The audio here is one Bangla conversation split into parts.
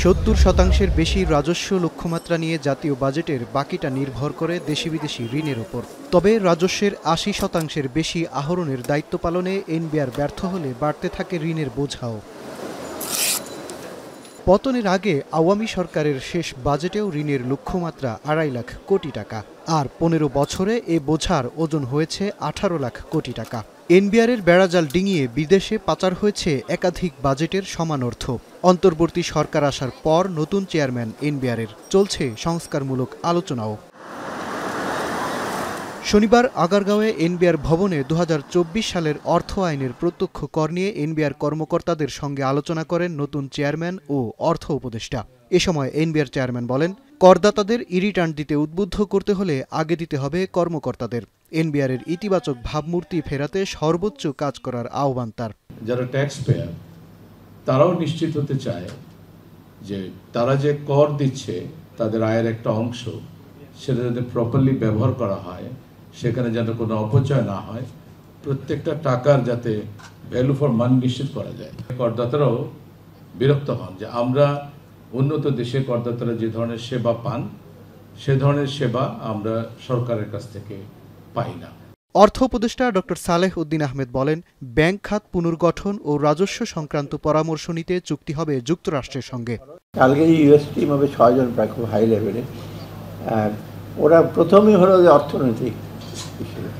70% বেশি রাজস্ব লক্ষ্যমাত্রা নিয়ে জাতীয় বাজেটের বাকিটা নির্ভর করে দেশি বিদেশি ঋণের উপর। তবে রাজস্বের 80% বেশি আহরণের দায়িত্ব পালনে এনবিআর ব্যর্থ হলে বাড়তে থাকে ঋণের বোঝাও। পতনের আগে আওয়ামী সরকারের শেষ বাজেটেও ঋণের লক্ষ্যমাত্রা 2.5 লাখ কোটি টাকা, আর 15 বছরে এ বোঝার ওজন হয়েছে 18 লাখ কোটি টাকা। এনবিআরের বেড়াজাল ডিঙিয়ে বিদেশে পাচার হয়েছে একাধিক বাজেটের সমান অর্থ। অন্তর্বর্তী সরকার আসার পর নতুন চেয়ারম্যান এনবিআরের, চলছে সংস্কারমূলক আলোচনাও। শনিবার আগারগাঁওয়ে এনবিআর ভবনে 2024 সালের অর্থ আইনের প্রত্যক্ষ কর নিয়ে এনবিআর কর্মকর্তাদের সঙ্গে আলোচনা করেন নতুন চেয়ারম্যান ও অর্থ উপদেষ্টা। এ সময় এনবিআর চেয়ারম্যান বলেন, করদাতাদের রিটার্ন দিতে উদ্বুদ্ধ করতে হলে আগে দিতে হবে কর্মকর্তাদের। এনবিআরের ইতিবাচক ভাবমূর্তি ফেরাতে সর্বোচ্চ কাজ করার আহ্বান তার। যারা ট্যাক্স পেয়ার তারাও নিশ্চিত হতে চায় যে তারা যে কর দিচ্ছে তাদের আয়ের একটা অংশ, সেটা যাতে প্রপারলি ব্যবহার করা হয়, সেখানে যেন কোনো অপচয় না হয়, প্রত্যেকটা টাকার যাতে ভ্যালু ফর মানি নিশ্চিত করা যায়। করদাতারাও বিরক্ত হন যে আমরা উন্নত দেশে করদাতারা যে ধরনের সেবা পান সে ধরনের সেবা আমরা সরকারের কাছ থেকে পাই না। অর্থ উপদেষ্টা ডক্টর সালেহ উদ্দিন আহমেদ বলেন, ব্যাংক খাত পুনর্গঠন ও রাজস্ব সংক্রান্ত পরামর্শ নিতে চুক্তি হবে যুক্তরাষ্ট্রের সঙ্গে। কালকে ইউএস টিম হবে 6 জন, প্রায় খুব হাই লেভেলে। ওরা প্রথমেই হলো যে অর্থনৈতিক হিসেবে,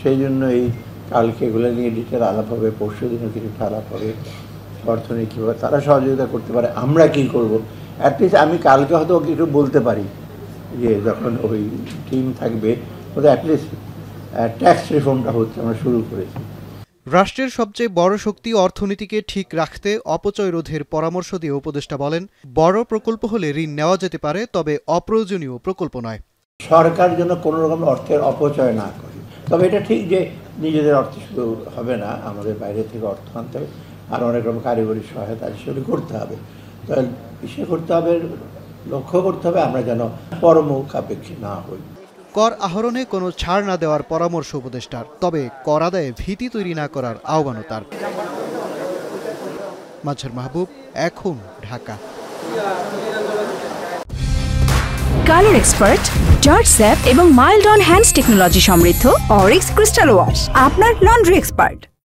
সেই জন্য এই কালকে এগুলো নিয়ে ডিটেল আলাপ হবে, পরশু দিনও কিছু আলাপ হবে। অর্থনীতি কীভাবে তারা সহযোগিতা করতে পারে, আমরা কি করব। অ্যাটলিস্ট আমি কালকে হয়তো কিছু বলতে পারি যে যখন ওই টিম থাকবে ওদের অ্যাটলিস্ট ট্যাক্স রিফর্মটা হচ্ছে, আমরা শুরু করেছি। রাষ্ট্রের সবচেয়ে বড় শক্তি অর্থনীতিকে ঠিক রাখতে অপচয় রোধের পরামর্শ দিয়ে উপদেষ্টা বলেন, বড় প্রকল্প হলে ঋণ নেওয়া যেতে পারে, তবে অপ্রয়োজনীয় প্রকল্প নয়। সরকার যেন কোনো রকম অর্থের অপচয় না করে। তবে এটা ঠিক যে নিজেদের অর্থ শুধু হবে না, আমাদের বাইরে থেকে অর্থ আনতে হবে, আর অনেক রকম কারিগরি সহায়তা সেগুলো করতে হবে। তাহলে বিষয় করতে হবে, লক্ষ্য করতে হবে আমরা যেন পরমুখাপেক্ষী না হই। কর আহরণে কোনো ছাড় না দেওয়ার পরামর্শ উপদেষ্টার, তবে কর আদায়ে ভীতি তৈরি না করার আহ্বানও তার। মাজহার মাহবুব, এখন, Dhaka. Colour expert, George sap এবং মাইল্ড অন হ্যান্ডস টেকনোলজি সমৃদ্ধ অরিক্স ক্রিস্টাল ওয়াশ আপনার লন্ড্রি এক্সপার্ট।